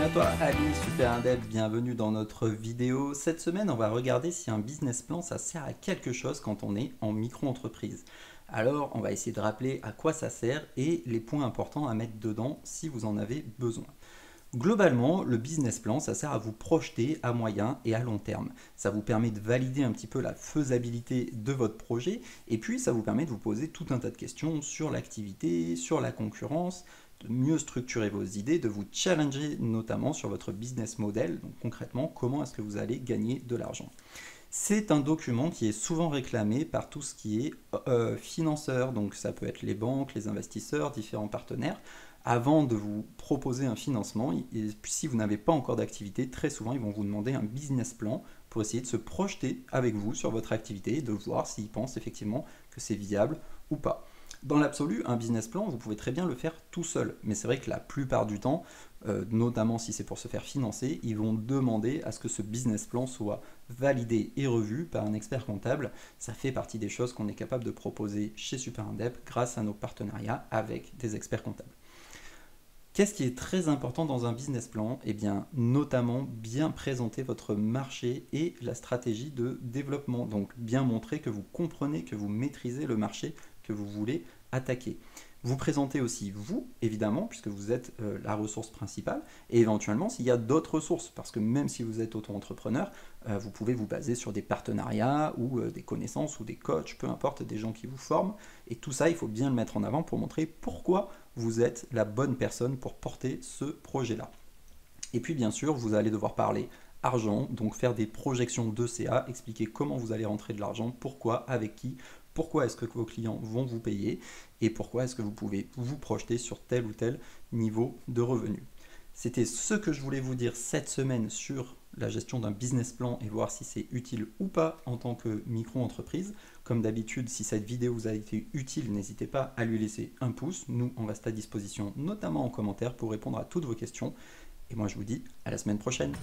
à toi, Ali Super Indep, bienvenue dans notre vidéo. Cette semaine, on va regarder si un business plan, ça sert à quelque chose quand on est en micro-entreprise. Alors, on va essayer de rappeler à quoi ça sert et les points importants à mettre dedans si vous en avez besoin. Globalement, le business plan, ça sert à vous projeter à moyen et à long terme. Ça vous permet de valider un petit peu la faisabilité de votre projet et puis ça vous permet de vous poser tout un tas de questions sur l'activité, sur la concurrence, de mieux structurer vos idées, de vous challenger notamment sur votre business model. Donc concrètement, comment est-ce que vous allez gagner de l'argent? C'est un document qui est souvent réclamé par tout ce qui est financeur, donc ça peut être les banques, les investisseurs, différents partenaires. Avant de vous proposer un financement, et si vous n'avez pas encore d'activité, très souvent ils vont vous demander un business plan pour essayer de se projeter avec vous sur votre activité et de voir s'ils pensent effectivement que c'est viable ou pas. Dans l'absolu, un business plan, vous pouvez très bien le faire tout seul, mais c'est vrai que la plupart du temps, notamment si c'est pour se faire financer, ils vont demander à ce que ce business plan soit validé et revu par un expert comptable. Ça fait partie des choses qu'on est capable de proposer chez Super Indep grâce à nos partenariats avec des experts comptables. Qu'est-ce qui est très important dans un business plan? Eh bien, notamment bien présenter votre marché et la stratégie de développement. Donc, bien montrer que vous comprenez, que vous maîtrisez le marché que vous voulez attaquer. Vous présentez aussi vous, évidemment, puisque vous êtes la ressource principale, et éventuellement s'il y a d'autres ressources, parce que même si vous êtes auto-entrepreneur, vous pouvez vous baser sur des partenariats ou des connaissances ou des coachs, peu importe, des gens qui vous forment, et tout ça, il faut bien le mettre en avant pour montrer pourquoi vous êtes la bonne personne pour porter ce projet-là. Et puis bien sûr, vous allez devoir parler argent, donc faire des projections de CA, expliquer comment vous allez rentrer de l'argent, pourquoi, avec qui, pourquoi est-ce que vos clients vont vous payer et pourquoi est-ce que vous pouvez vous projeter sur tel ou tel niveau de revenu. C'était ce que je voulais vous dire cette semaine sur la gestion d'un business plan et voir si c'est utile ou pas en tant que micro-entreprise. Comme d'habitude, si cette vidéo vous a été utile, n'hésitez pas à lui laisser un pouce. Nous, on reste à disposition, notamment en commentaire, pour répondre à toutes vos questions. Et moi, je vous dis à la semaine prochaine.